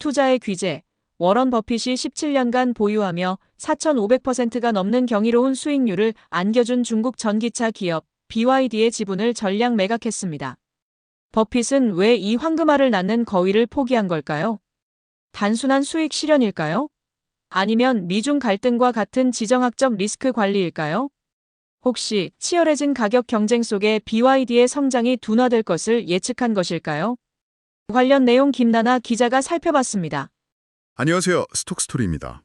투자의 귀재. 워런 버핏이 17년간 보유하며 4,500%가 넘는 경이로운 수익률을 안겨준 중국 전기차 기업 BYD의 지분을 전량 매각했습니다. 버핏은 왜 이 황금알을 낳는 거위를 포기한 걸까요? 단순한 수익 실현일까요? 아니면 미중 갈등과 같은 지정학적 리스크 관리일까요? 혹시 치열해진 가격 경쟁 속에 BYD의 성장이 둔화될 것을 예측한 것일까요? 관련 내용 김나나 기자가 살펴봤습니다. 안녕하세요. 스톡스토리입니다.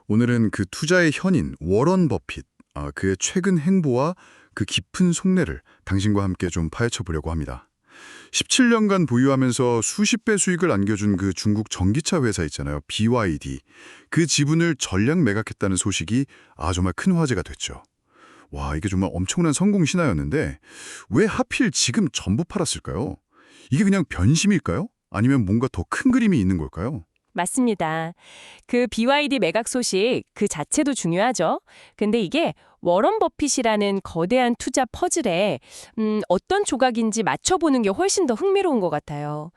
오늘은 그 투자의 현인 워런 버핏, 그의 최근 행보와 그 깊은 속내를 당신과 함께 좀 파헤쳐 보려고 합니다. 17년간 보유하면서 수십 배 수익을 안겨준 그 중국 전기차 회사 있잖아요. BYD. 그 지분을 전량 매각했다는 소식이 정말 큰 화제가 됐죠. 와, 이게 정말 엄청난 성공 신화였는데 왜 하필 지금 전부 팔았을까요? 이게 그냥 변심일까요? 아니면 뭔가 더 큰 그림이 있는 걸까요? 맞습니다. 그 BYD 매각 소식 그 자체도 중요하죠. 근데 이게 워런 버핏이라는 거대한 투자 퍼즐에 어떤 조각인지 맞춰보는 게 훨씬 더 흥미로운 것 같아요.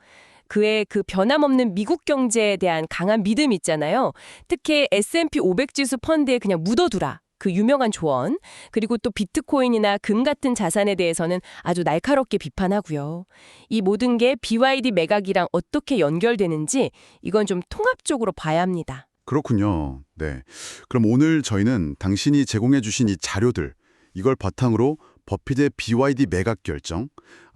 그의 그 변함없는 미국 경제에 대한 강한 믿음 있잖아요. 특히 S&P 500 지수 펀드에 그냥 묻어두라. 그 유명한 조언, 그리고 또 비트코인이나 금 같은 자산에 대해서는 아주 날카롭게 비판하고요. 이 모든 게 BYD 매각이랑 어떻게 연결되는지 이건 좀 통합적으로 봐야 합니다. 그렇군요. 네. 그럼 오늘 저희는 당신이 제공해 주신 이 자료들, 이걸 바탕으로 버핏의 BYD 매각 결정,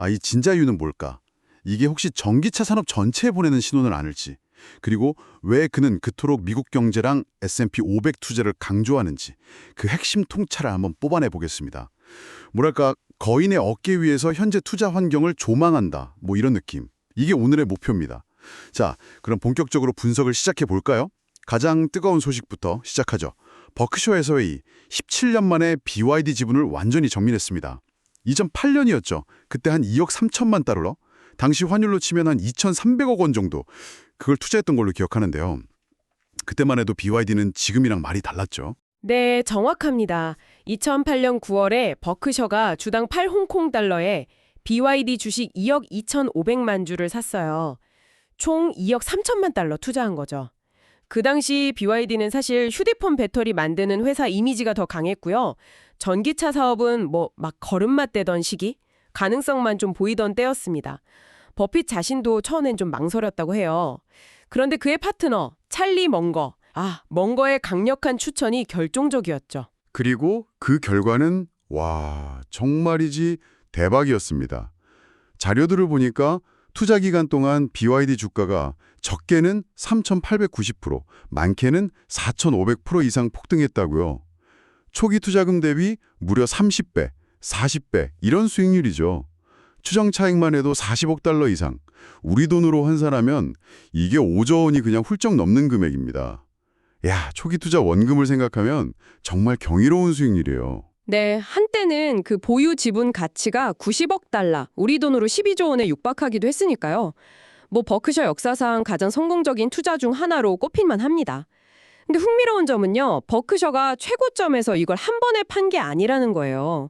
이 진짜 이유는 뭘까? 이게 혹시 전기차 산업 전체에 보내는 신호는 아닐지, 그리고 왜 그는 그토록 미국 경제랑 S&P 500 투자를 강조하는지 그 핵심 통찰을 한번 뽑아내 보겠습니다. 뭐랄까, 거인의 어깨 위에서 현재 투자 환경을 조망한다, 뭐 이런 느낌. 이게 오늘의 목표입니다. 자, 그럼 본격적으로 분석을 시작해 볼까요? 가장 뜨거운 소식부터 시작하죠. 버크셔 해서웨이 17년 만에 BYD 지분을 완전히 정리했습니다. 2008년이었죠. 그때 한 2억 3천만 달러, 당시 환율로 치면 한 2,300억 원 정도, 그걸 투자했던 걸로 기억하는데요. 그때만 해도 BYD는 지금이랑 말이 달랐죠. 네, 정확합니다. 2008년 9월에 버크셔가 주당 8홍콩 달러에 BYD 주식 2억 2,500만 주를 샀어요. 총 2억 3천만 달러 투자한 거죠. 그 당시 BYD는 사실 휴대폰 배터리 만드는 회사 이미지가 더 강했고요. 전기차 사업은 막 걸음마 떼던 시기, 가능성만 좀 보이던 때였습니다. 버핏 자신도 처음엔 좀 망설였다고 해요. 그런데 그의 파트너 찰리 멍거의 강력한 추천이 결정적이었죠. 그리고 그 결과는 정말이지 대박이었습니다. 자료들을 보니까 투자 기간 동안 BYD 주가가 적게는 3,890%, 많게는 4,500% 이상 폭등했다고요. 초기 투자금 대비 무려 30배, 40배 이런 수익률이죠. 추정 차익만 해도 40억 달러 이상. 우리 돈으로 환산하면 이게 5조 원이 그냥 훌쩍 넘는 금액입니다. 초기 투자 원금을 생각하면 정말 경이로운 수익률이에요. 네, 한때는 그 보유 지분 가치가 90억 달러, 우리 돈으로 12조 원에 육박하기도 했으니까요. 버크셔 역사상 가장 성공적인 투자 중 하나로 꼽힐만 합니다. 근데 흥미로운 점은요, 버크셔가 최고점에서 이걸 한 번에 판 게 아니라는 거예요.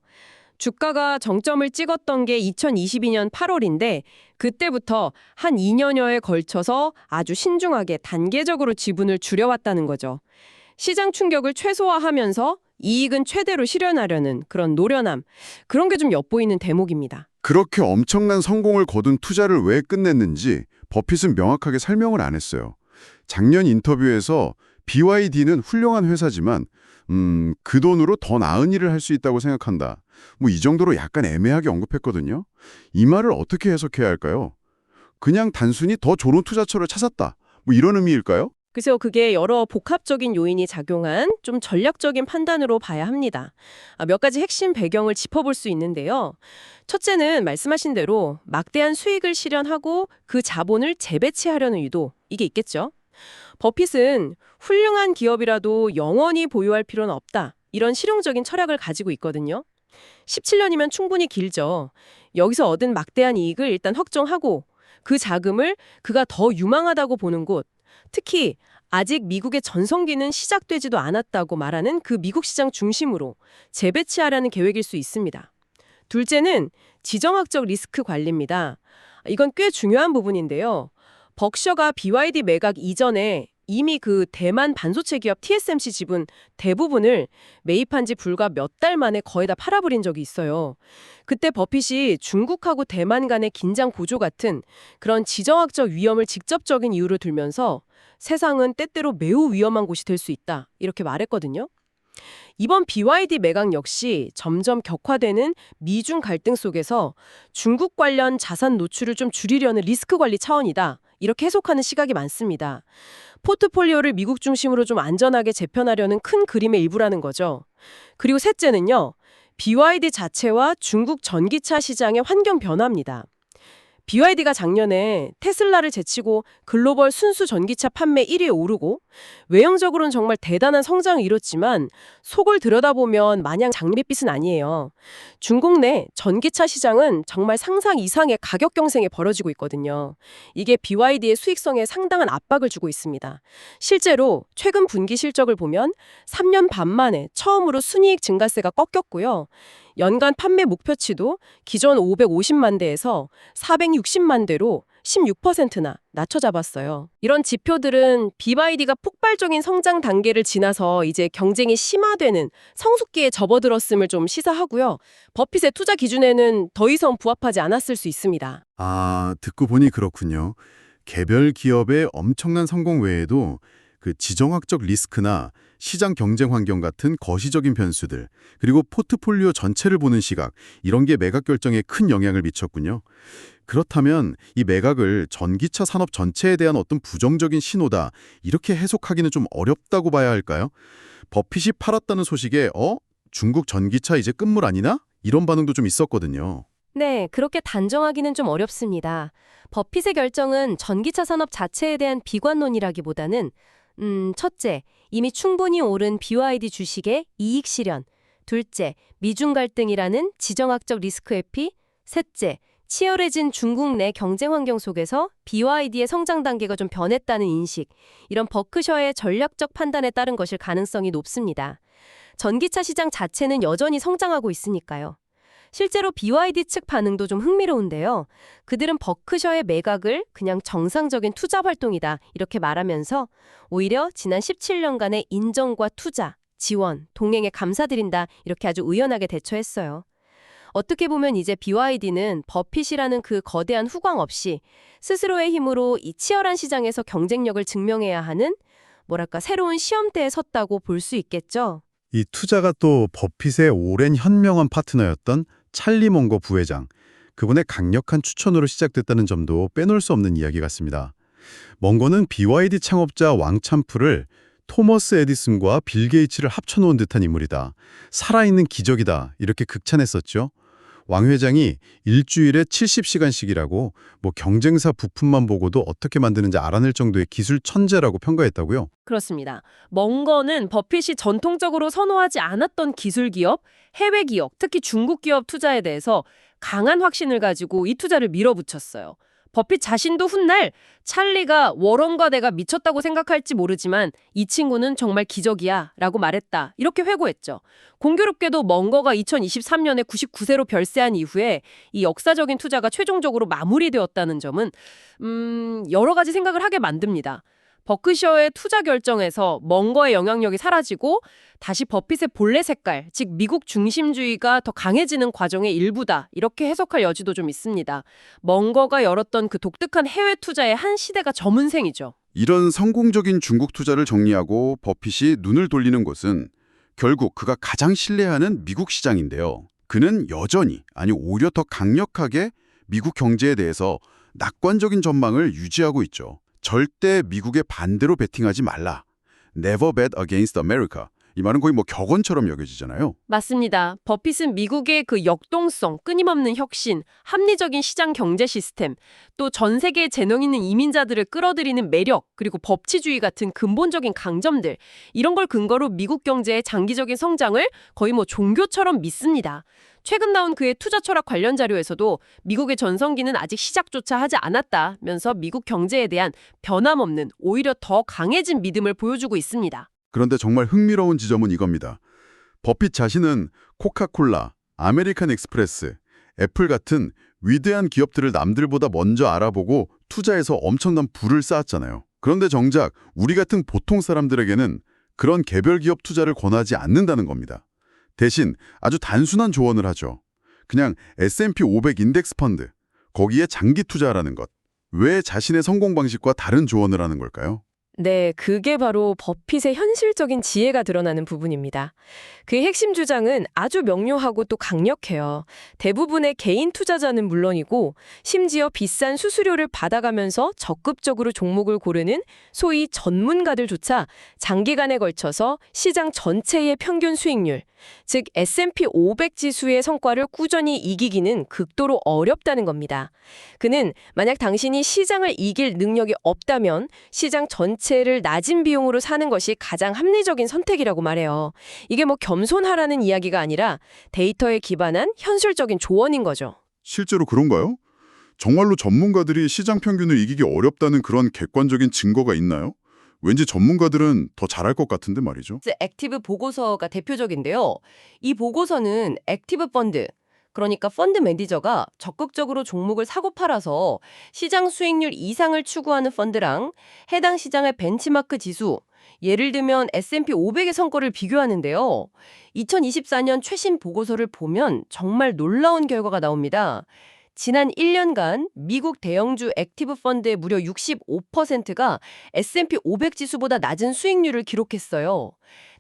주가가 정점을 찍었던 게 2022년 8월인데 그때부터 한 2년여에 걸쳐서 아주 신중하게 단계적으로 지분을 줄여왔다는 거죠. 시장 충격을 최소화하면서 이익은 최대로 실현하려는 그런 노련함, 그런 게 좀 엿보이는 대목입니다. 그렇게 엄청난 성공을 거둔 투자를 왜 끝냈는지 버핏은 명확하게 설명을 안 했어요. 작년 인터뷰에서 BYD는 훌륭한 회사지만 그 돈으로 더 나은 일을 할 수 있다고 생각한다. 이 정도로 약간 애매하게 언급했거든요. 이 말을 어떻게 해석해야 할까요? 그냥 단순히 더 좋은 투자처를 찾았다. 이런 의미일까요? 그래서 그게 여러 복합적인 요인이 작용한 좀 전략적인 판단으로 봐야 합니다. 몇 가지 핵심 배경을 짚어볼 수 있는데요. 첫째는 말씀하신 대로 막대한 수익을 실현하고 그 자본을 재배치하려는 의도, 이게 있겠죠. 버핏은 훌륭한 기업이라도 영원히 보유할 필요는 없다. 이런 실용적인 철학을 가지고 있거든요. 17년이면 충분히 길죠. 여기서 얻은 막대한 이익을 일단 확정하고 그 자금을 그가 더 유망하다고 보는 곳, 특히 아직 미국의 전성기는 시작되지도 않았다고 말하는 그 미국 시장 중심으로 재배치하라는 계획일 수 있습니다. 둘째는 지정학적 리스크 관리입니다. 이건 꽤 중요한 부분인데요. 벅셔가 BYD 매각 이전에 이미 그 대만 반도체 기업 TSMC 지분 대부분을 매입한 지 불과 몇 달 만에 거의 다 팔아버린 적이 있어요. 그때 버핏이 중국하고 대만 간의 긴장 고조 같은 그런 지정학적 위험을 직접적인 이유로 들면서 세상은 때때로 매우 위험한 곳이 될 수 있다, 이렇게 말했거든요. 이번 BYD 매각 역시 점점 격화되는 미중 갈등 속에서 중국 관련 자산 노출을 좀 줄이려는 리스크 관리 차원이다, 이렇게 해석하는 시각이 많습니다. 포트폴리오를 미국 중심으로 좀 안전하게 재편하려는 큰 그림의 일부라는 거죠. 그리고 셋째는요, BYD 자체와 중국 전기차 시장의 환경 변화입니다. BYD가 작년에 테슬라를 제치고 글로벌 순수 전기차 판매 1위에 오르고 외형적으로는 정말 대단한 성장을 이뤘지만 속을 들여다보면 마냥 장밋빛은 아니에요. 중국 내 전기차 시장은 정말 상상 이상의 가격 경쟁이 벌어지고 있거든요. 이게 BYD의 수익성에 상당한 압박을 주고 있습니다. 실제로 최근 분기 실적을 보면 3년 반 만에 처음으로 순이익 증가세가 꺾였고요. 연간 판매 목표치도 기존 550만 대에서 460만 대로 16%나 낮춰 잡았어요. 이런 지표들은 BYD가 폭발적인 성장 단계를 지나서 이제 경쟁이 심화되는 성숙기에 접어들었음을 좀 시사하고요. 버핏의 투자 기준에는 더 이상 부합하지 않았을 수 있습니다. 아, 듣고 보니 그렇군요. 개별 기업의 엄청난 성공 외에도 그 지정학적 리스크나 시장 경쟁 환경 같은 거시적인 변수들, 그리고 포트폴리오 전체를 보는 시각, 이런 게 매각 결정에 큰 영향을 미쳤군요. 그렇다면 이 매각을 전기차 산업 전체에 대한 어떤 부정적인 신호다, 이렇게 해석하기는 좀 어렵다고 봐야 할까요? 버핏이 팔았다는 소식에 중국 전기차 이제 끝물 아니나? 이런 반응도 좀 있었거든요. 네, 그렇게 단정하기는 좀 어렵습니다. 버핏의 결정은 전기차 산업 자체에 대한 비관론이라기보다는 첫째, 이미 충분히 오른 BYD 주식의 이익 실현, 둘째, 미중 갈등이라는 지정학적 리스크 회피, 셋째, 치열해진 중국 내 경쟁 환경 속에서 BYD의 성장 단계가 좀 변했다는 인식, 이런 버크셔의 전략적 판단에 따른 것일 가능성이 높습니다. 전기차 시장 자체는 여전히 성장하고 있으니까요. 실제로 BYD 측 반응도 좀 흥미로운데요. 그들은 버크셔의 매각을 그냥 정상적인 투자 활동이다, 이렇게 말하면서 오히려 지난 17년간의 인정과 투자, 지원, 동행에 감사드린다, 이렇게 아주 의연하게 대처했어요. 어떻게 보면 이제 BYD는 버핏이라는 그 거대한 후광 없이 스스로의 힘으로 이 치열한 시장에서 경쟁력을 증명해야 하는 새로운 시험대에 섰다고 볼 수 있겠죠. 이 투자가 또 버핏의 오랜 현명한 파트너였던 찰리 몽거 부회장, 그분의 강력한 추천으로 시작됐다는 점도 빼놓을 수 없는 이야기 같습니다. 몽거는 BYD 창업자 왕 참프를 토머스 에디슨과 빌 게이츠를 합쳐놓은 듯한 인물이다. 살아있는 기적이다. 이렇게 극찬했었죠. 왕 회장이 일주일에 70시간씩이라고 경쟁사 부품만 보고도 어떻게 만드는지 알아낼 정도의 기술 천재라고 평가했다고요. 그렇습니다. 멍거는 버핏이 전통적으로 선호하지 않았던 기술 기업, 해외 기업, 특히 중국 기업 투자에 대해서 강한 확신을 가지고 이 투자를 밀어붙였어요. 버핏 자신도 훗날 찰리가 워런과 내가 미쳤다고 생각할지 모르지만 이 친구는 정말 기적이야 라고 말했다, 이렇게 회고했죠. 공교롭게도 멍거가 2023년에 99세로 별세한 이후에 이 역사적인 투자가 최종적으로 마무리되었다는 점은 여러 가지 생각을 하게 만듭니다. 버크셔의 투자 결정에서 멍거의 영향력이 사라지고 다시 버핏의 본래 색깔, 즉 미국 중심주의가 더 강해지는 과정의 일부다, 이렇게 해석할 여지도 좀 있습니다. 멍거가 열었던 그 독특한 해외 투자의 한 시대가 저문생이죠. 이런 성공적인 중국 투자를 정리하고 버핏이 눈을 돌리는 곳은 결국 그가 가장 신뢰하는 미국 시장인데요. 그는 여전히, 아니 오히려 더 강력하게 미국 경제에 대해서 낙관적인 전망을 유지하고 있죠. 절대 미국에 반대로 베팅하지 말라. Never bet against America. 이 말은 거의 격언처럼 여겨지잖아요. 맞습니다. 버핏은 미국의 그 역동성, 끊임없는 혁신, 합리적인 시장 경제 시스템, 또 전 세계에 재능 있는 이민자들을 끌어들이는 매력, 그리고 법치주의 같은 근본적인 강점들, 이런 걸 근거로 미국 경제의 장기적인 성장을 거의 종교처럼 믿습니다. 최근 나온 그의 투자 철학 관련 자료에서도 미국의 전성기는 아직 시작조차 하지 않았다면서 미국 경제에 대한 변함없는, 오히려 더 강해진 믿음을 보여주고 있습니다. 그런데 정말 흥미로운 지점은 이겁니다. 버핏 자신은 코카콜라, 아메리칸 익스프레스, 애플 같은 위대한 기업들을 남들보다 먼저 알아보고 투자해서 엄청난 부를 쌓았잖아요. 그런데 정작 우리 같은 보통 사람들에게는 그런 개별 기업 투자를 권하지 않는다는 겁니다. 대신 아주 단순한 조언을 하죠. 그냥 S&P 500 인덱스 펀드, 거기에 장기 투자라는 것. 왜 자신의 성공 방식과 다른 조언을 하는 걸까요? 네, 그게 바로 버핏의 현실적인 지혜가 드러나는 부분입니다. 그의 핵심 주장은 아주 명료하고 또 강력해요. 대부분의 개인 투자자는 물론이고 심지어 비싼 수수료를 받아가면서 적극적으로 종목을 고르는 소위 전문가들조차 장기간에 걸쳐서 시장 전체의 평균 수익률, 즉 S&P 500 지수의 성과를 꾸준히 이기기는 극도로 어렵다는 겁니다. 그는 만약 당신이 시장을 이길 능력이 없다면 시장 전체를 낮은 비용으로 사는 것이 가장 합리적인 선택이라고 말해요. 이게 뭐 겸손하라는 이야기가 아니라 데이터에 기반한 현실적인 조언인 거죠. 실제로 그런가요? 정말로 전문가들이 시장 평균을 이기기 어렵다는 그런 객관적인 증거가 있나요? 왠지 전문가들은 더 잘할 것 같은데 말이죠. 액티브 보고서가 대표적인데요. 이 보고서는 액티브 펀드, 그러니까 펀드 매니저가 적극적으로 종목을 사고 팔아서 시장 수익률 이상을 추구하는 펀드랑 해당 시장의 벤치마크 지수, 예를 들면 S&P 500의 성과를 비교하는데요. 2024년 최신 보고서를 보면 정말 놀라운 결과가 나옵니다. 지난 1년간 미국 대형주 액티브 펀드의 무려 65%가 S&P 500 지수보다 낮은 수익률을 기록했어요.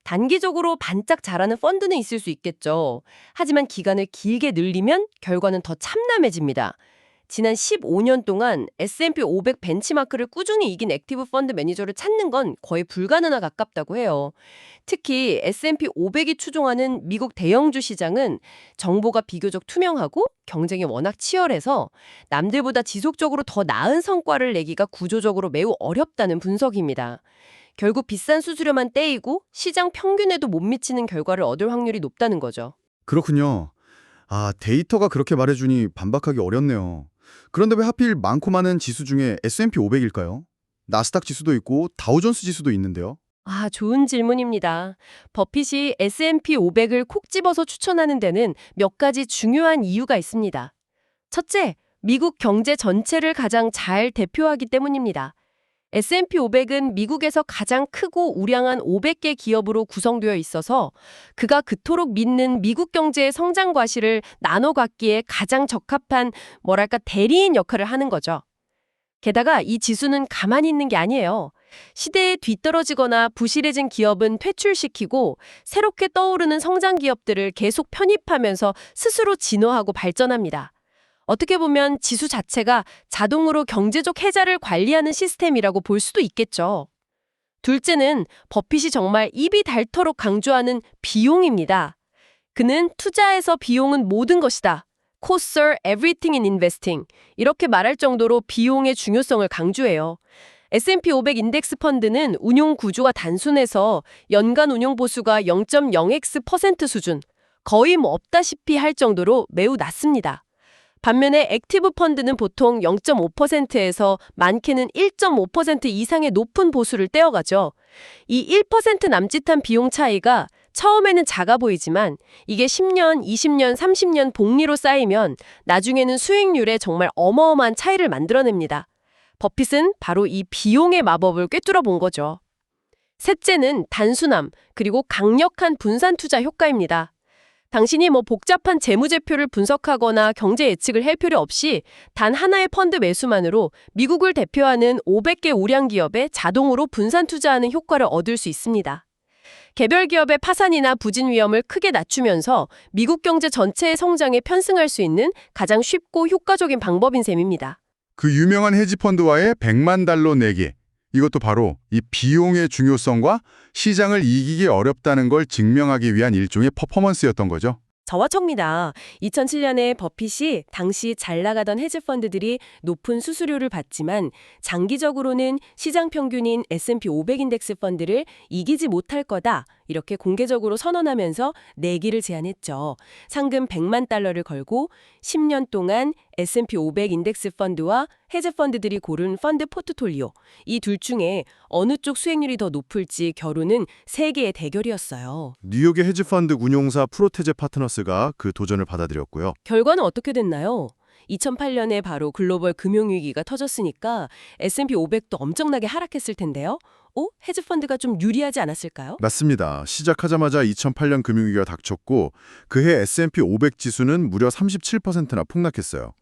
단기적으로 반짝 잘하는 펀드는 있을 수 있겠죠. 하지만 기간을 길게 늘리면 결과는 더 참담해집니다. 지난 15년 동안 S&P 500 벤치마크를 꾸준히 이긴 액티브 펀드 매니저를 찾는 건 거의 불가능에 가깝다고 해요. 특히 S&P 500이 추종하는 미국 대형주 시장은 정보가 비교적 투명하고 경쟁이 워낙 치열해서 남들보다 지속적으로 더 나은 성과를 내기가 구조적으로 매우 어렵다는 분석입니다. 결국 비싼 수수료만 떼이고 시장 평균에도 못 미치는 결과를 얻을 확률이 높다는 거죠. 그렇군요. 데이터가 그렇게 말해주니 반박하기 어렵네요. 그런데 왜 하필 많고 많은 지수 중에 S&P 500일까요? 나스닥 지수도 있고 다우존스 지수도 있는데요. 좋은 질문입니다. 버핏이 S&P 500을 콕 집어서 추천하는 데는 몇 가지 중요한 이유가 있습니다. 첫째, 미국 경제 전체를 가장 잘 대표하기 때문입니다. S&P 500은 미국에서 가장 크고 우량한 500개 기업으로 구성되어 있어서 그가 그토록 믿는 미국 경제의 성장 과실을 나눠 갖기에 가장 적합한 대리인 역할을 하는 거죠. 게다가 이 지수는 가만히 있는 게 아니에요. 시대에 뒤떨어지거나 부실해진 기업은 퇴출시키고 새롭게 떠오르는 성장 기업들을 계속 편입하면서 스스로 진화하고 발전합니다. 어떻게 보면 지수 자체가 자동으로 경제적 해자를 관리하는 시스템이라고 볼 수도 있겠죠. 둘째는 버핏이 정말 입이 닳도록 강조하는 비용입니다. 그는 투자에서 비용은 모든 것이다. Costs are everything in investing. 이렇게 말할 정도로 비용의 중요성을 강조해요. S&P 500 인덱스 펀드는 운용 구조가 단순해서 연간 운용 보수가 0.0x% 수준, 거의 없다시피 할 정도로 매우 낮습니다. 반면에 액티브 펀드는 보통 0.5%에서 많게는 1.5% 이상의 높은 보수를 떼어가죠. 이 1% 남짓한 비용 차이가 처음에는 작아 보이지만 이게 10년, 20년, 30년 복리로 쌓이면 나중에는 수익률에 정말 어마어마한 차이를 만들어냅니다. 버핏은 바로 이 비용의 마법을 꿰뚫어 본 거죠. 셋째는 단순함, 그리고 강력한 분산 투자 효과입니다. 당신이 복잡한 재무제표를 분석하거나 경제 예측을 할 필요 없이 단 하나의 펀드 매수만으로 미국을 대표하는 500개 우량 기업에 자동으로 분산 투자하는 효과를 얻을 수 있습니다. 개별 기업의 파산이나 부진 위험을 크게 낮추면서 미국 경제 전체의 성장에 편승할 수 있는 가장 쉽고 효과적인 방법인 셈입니다. 그 유명한 헤지펀드와의 100만 달러 내기. 이것도 바로 이 비용의 중요성과 시장을 이기기 어렵다는 걸 증명하기 위한 일종의 퍼포먼스였던 거죠. 저와청입니다. 2007년에 버핏이 당시 잘 나가던 헤지펀드들이 높은 수수료를 받지만 장기적으로는 시장 평균인 S&P 500 인덱스 펀드를 이기지 못할 거다. 이렇게 공개적으로 선언하면서 내기를 제안했죠. 상금 100만 달러를 걸고 10년 동안 S&P 500 인덱스 펀드와 헤지펀드들이 고른 펀드 포트폴리오, 이 둘 중에 어느 쪽 수익률이 더 높을지 겨루는 세계의 대결이었어요. 뉴욕의 헤지펀드 운용사 프로테제 파트너스가 그 도전을 받아들였고요. 결과는 어떻게 됐나요? 2008년에 바로 글로벌 금융위기가 터졌으니까 S&P 500도 엄청나게 하락했을 텐데요. 헤지펀드가 좀 유리하지 않았을까요? 맞습니다. 시작하자마자 2008년 금융위기가 닥쳤고 그해 S&P 500 지수는 무려 37%나 폭락했어요.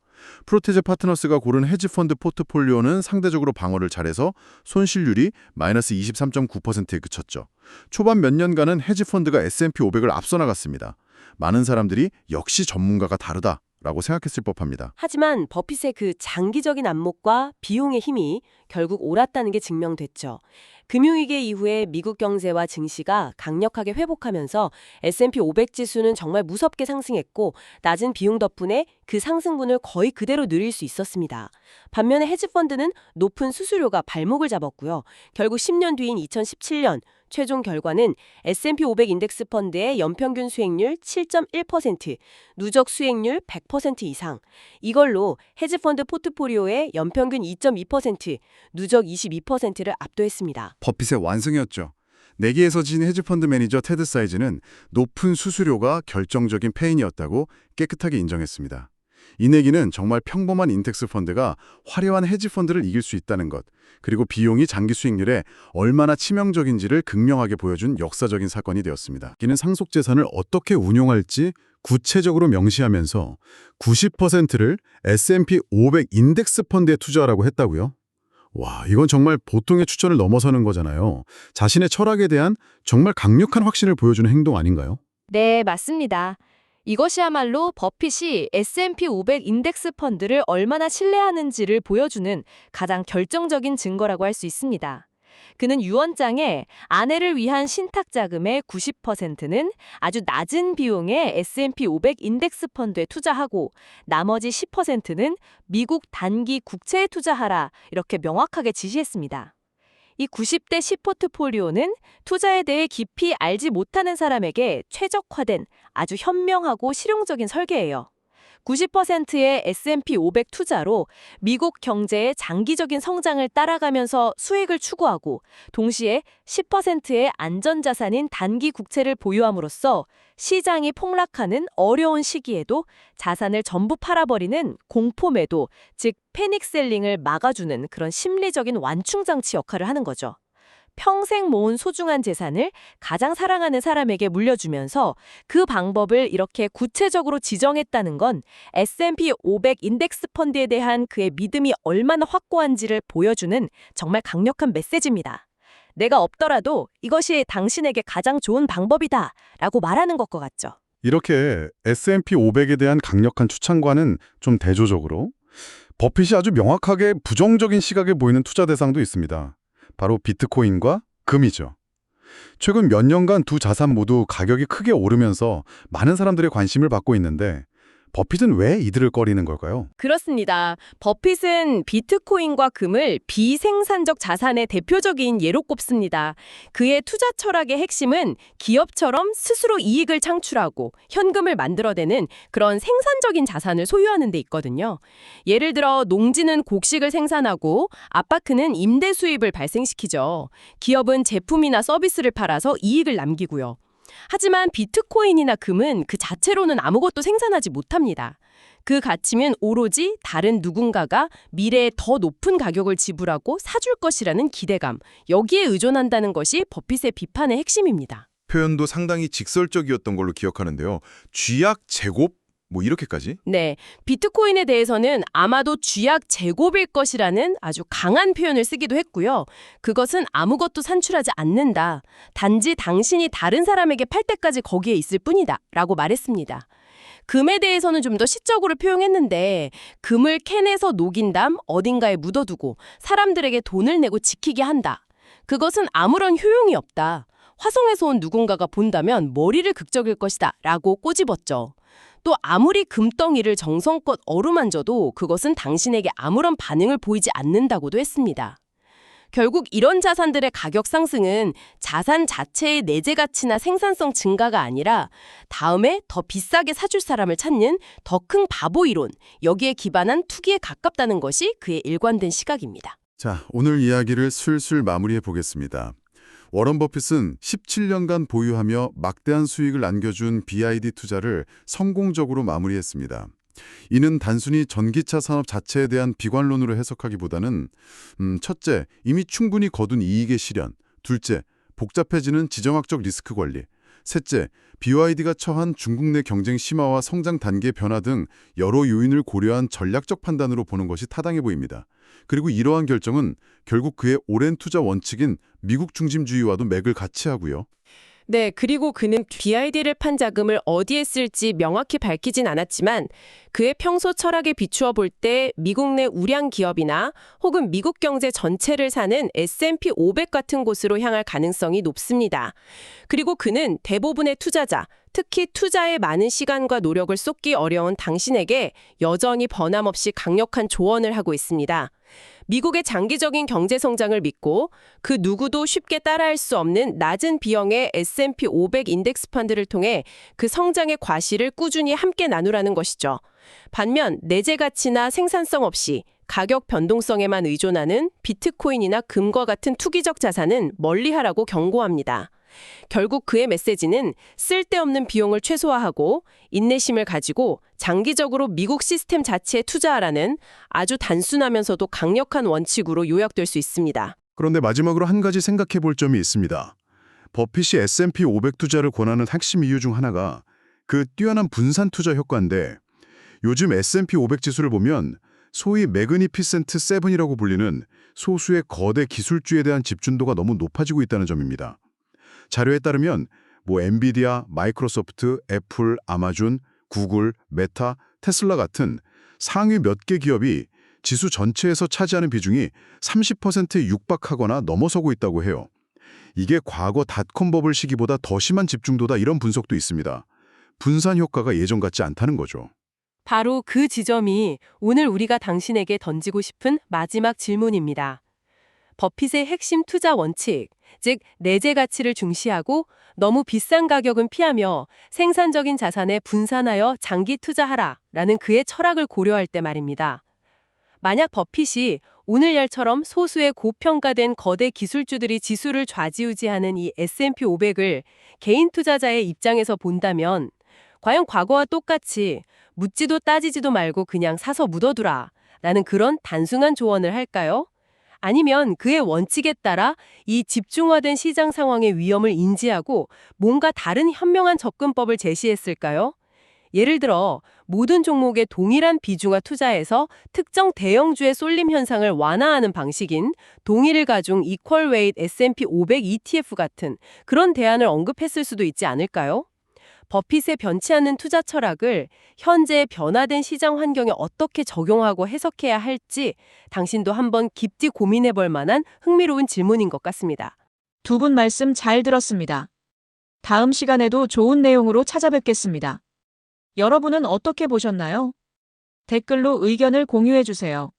프로테제 파트너스가 고른 헤지펀드 포트폴리오는 상대적으로 방어를 잘해서 손실률이 마이너스 23.9%에 그쳤죠. 초반 몇 년간은 헤지펀드가 S&P 500을 앞서 나갔습니다. 많은 사람들이 역시 전문가가 다르다라고 생각했을 법합니다. 하지만 버핏의 그 장기적인 안목과 비용의 힘이 결국 옳았다는 게 증명됐죠. 금융위기 이후에 미국 경제와 증시가 강력하게 회복하면서 S&P 500 지수는 정말 무섭게 상승했고 낮은 비용 덕분에 그 상승분을 거의 그대로 누릴 수 있었습니다. 반면에 헤지펀드는 높은 수수료가 발목을 잡았고요. 결국 10년 뒤인 2017년 최종 결과는 S&P 500 인덱스 펀드의 연평균 수익률 7.1%, 누적 수익률 100% 이상. 이걸로 헤지펀드 포트폴리오의 연평균 2.2%, 누적 22%를 압도했습니다. 버핏의 완승이었죠. 내기에서 진 헤지펀드 매니저 테드 사이즈는 높은 수수료가 결정적인 패인이었다고 깨끗하게 인정했습니다. 이 내기는 정말 평범한 인덱스 펀드가 화려한 헤지펀드를 이길 수 있다는 것, 그리고 비용이 장기 수익률에 얼마나 치명적인지를 극명하게 보여준 역사적인 사건이 되었습니다. 이는 상속재산을 어떻게 운용할지 구체적으로 명시하면서 90%를 S&P 500 인덱스 펀드에 투자하라고 했다고요? 와, 이건 정말 보통의 추천을 넘어서는 거잖아요. 자신의 철학에 대한 정말 강력한 확신을 보여주는 행동 아닌가요? 네, 맞습니다. 이것이야말로 버핏이 S&P 500 인덱스 펀드를 얼마나 신뢰하는지를 보여주는 가장 결정적인 증거라고 할 수 있습니다. 그는 유언장에 아내를 위한 신탁 자금의 90%는 아주 낮은 비용의 S&P 500 인덱스 펀드에 투자하고 나머지 10%는 미국 단기 국채에 투자하라 이렇게 명확하게 지시했습니다. 이 90대 10 포트폴리오는 투자에 대해 깊이 알지 못하는 사람에게 최적화된 아주 현명하고 실용적인 설계예요. 90%의 S&P 500 투자로 미국 경제의 장기적인 성장을 따라가면서 수익을 추구하고 동시에 10%의 안전자산인 단기 국채를 보유함으로써 시장이 폭락하는 어려운 시기에도 자산을 전부 팔아버리는 공포매도, 즉 패닉셀링을 막아주는 그런 심리적인 완충장치 역할을 하는 거죠. 평생 모은 소중한 재산을 가장 사랑하는 사람에게 물려주면서 그 방법을 이렇게 구체적으로 지정했다는 건 S&P 500 인덱스 펀드에 대한 그의 믿음이 얼마나 확고한지를 보여주는 정말 강력한 메시지입니다. 내가 없더라도 이것이 당신에게 가장 좋은 방법이다 라고 말하는 것과 같죠. 이렇게 S&P 500에 대한 강력한 추천과는 좀 대조적으로 버핏이 아주 명확하게 부정적인 시각에 보이는 투자 대상도 있습니다. 바로 비트코인과 금이죠. 최근 몇 년간 두 자산 모두 가격이 크게 오르면서 많은 사람들의 관심을 받고 있는데 버핏은 왜 이들을 꺼리는 걸까요? 그렇습니다. 버핏은 비트코인과 금을 비생산적 자산의 대표적인 예로 꼽습니다. 그의 투자 철학의 핵심은 기업처럼 스스로 이익을 창출하고 현금을 만들어내는 그런 생산적인 자산을 소유하는 데 있거든요. 예를 들어 농지는 곡식을 생산하고 아파트는 임대 수입을 발생시키죠. 기업은 제품이나 서비스를 팔아서 이익을 남기고요. 하지만 비트코인이나 금은 그 자체로는 아무것도 생산하지 못합니다. 그 가치는 오로지 다른 누군가가 미래에 더 높은 가격을 지불하고 사줄 것이라는 기대감, 여기에 의존한다는 것이 버핏의 비판의 핵심입니다. 표현도 상당히 직설적이었던 걸로 기억하는데요. 쥐약 제곱? 뭐 이렇게까지? 네, 비트코인에 대해서는 아마도 쥐약 제곱일 것이라는 아주 강한 표현을 쓰기도 했고요. 그것은 아무것도 산출하지 않는다. 단지 당신이 다른 사람에게 팔 때까지 거기에 있을 뿐이다. 라고 말했습니다. 금에 대해서는 좀 더 시적으로 표현했는데 금을 캔에서 녹인 다음 어딘가에 묻어두고 사람들에게 돈을 내고 지키게 한다. 그것은 아무런 효용이 없다. 화성에서 온 누군가가 본다면 머리를 극적일 것이다. 라고 꼬집었죠. 또 아무리 금덩이를 정성껏 어루만져도 그것은 당신에게 아무런 반응을 보이지 않는다고도 했습니다. 결국 이런 자산들의 가격 상승은 자산 자체의 내재 가치나 생산성 증가가 아니라 다음에 더 비싸게 사줄 사람을 찾는 더 큰 바보 이론, 여기에 기반한 투기에 가깝다는 것이 그의 일관된 시각입니다. 자, 오늘 이야기를 술술 마무리해 보겠습니다. 워런 버핏은 17년간 보유하며 막대한 수익을 안겨준 BID 투자를 성공적으로 마무리했습니다. 이는 단순히 전기차 산업 자체에 대한 비관론으로 해석하기보다는 첫째, 이미 충분히 거둔 이익의 실현, 둘째, 복잡해지는 지정학적 리스크 관리, 셋째, BYD가 처한 중국 내 경쟁 심화와 성장 단계 변화 등 여러 요인을 고려한 전략적 판단으로 보는 것이 타당해 보입니다. 그리고 이러한 결정은 결국 그의 오랜 투자 원칙인 미국 중심주의와도 맥을 같이 하고요. 네, 그리고 그는 BYD를 판 자금을 어디에 쓸지 명확히 밝히진 않았지만 그의 평소 철학에 비추어 볼 때 미국 내 우량 기업이나 혹은 미국 경제 전체를 사는 S&P 500 같은 곳으로 향할 가능성이 높습니다. 그리고 그는 대부분의 투자자, 특히 투자에 많은 시간과 노력을 쏟기 어려운 당신에게 여전히 번함없이 강력한 조언을 하고 있습니다. 미국의 장기적인 경제 성장을 믿고 그 누구도 쉽게 따라할 수 없는 낮은 비용의 S&P 500 인덱스 펀드를 통해 그 성장의 과실을 꾸준히 함께 나누라는 것이죠. 반면 내재 가치나 생산성 없이 가격 변동성에만 의존하는 비트코인이나 금과 같은 투기적 자산은 멀리하라고 경고합니다. 결국 그의 메시지는 쓸데없는 비용을 최소화하고 인내심을 가지고 장기적으로 미국 시스템 자체에 투자하라는 아주 단순하면서도 강력한 원칙으로 요약될 수 있습니다. 그런데 마지막으로 한 가지 생각해 볼 점이 있습니다. 버핏이 S&P 500 투자를 권하는 핵심 이유 중 하나가 그 뛰어난 분산 투자 효과인데 요즘 S&P 500 지수를 보면 소위 매그니피센트 7이라고 불리는 소수의 거대 기술주에 대한 집중도가 너무 높아지고 있다는 점입니다. 자료에 따르면 엔비디아, 마이크로소프트, 애플, 아마존, 구글, 메타, 테슬라 같은 상위 몇 개 기업이 지수 전체에서 차지하는 비중이 30%에 육박하거나 넘어서고 있다고 해요. 이게 과거 닷컴 버블 시기보다 더 심한 집중도다 이런 분석도 있습니다. 분산 효과가 예전 같지 않다는 거죠. 바로 그 지점이 오늘 우리가 당신에게 던지고 싶은 마지막 질문입니다. 버핏의 핵심 투자 원칙, 즉 내재 가치를 중시하고 너무 비싼 가격은 피하며 생산적인 자산에 분산하여 장기 투자하라라는 그의 철학을 고려할 때 말입니다. 만약 버핏이 오늘 날처럼 소수의 고평가된 거대 기술주들이 지수를 좌지우지하는 이 S&P 500을 개인 투자자의 입장에서 본다면 과연 과거와 똑같이 묻지도 따지지도 말고 그냥 사서 묻어두라 라는 그런 단순한 조언을 할까요? 아니면 그의 원칙에 따라 이 집중화된 시장 상황의 위험을 인지하고 뭔가 다른 현명한 접근법을 제시했을까요? 예를 들어 모든 종목에 동일한 비중화 투자해서 특정 대형주의 쏠림 현상을 완화하는 방식인 동일을 가중 이퀄 웨이트 S&P 500 ETF 같은 그런 대안을 언급했을 수도 있지 않을까요? 버핏의 변치 않는 투자 철학을 현재의 변화된 시장 환경에 어떻게 적용하고 해석해야 할지 당신도 한번 깊이 고민해 볼 만한 흥미로운 질문인 것 같습니다. 두 분 말씀 잘 들었습니다. 다음 시간에도 좋은 내용으로 찾아뵙겠습니다. 여러분은 어떻게 보셨나요? 댓글로 의견을 공유해 주세요.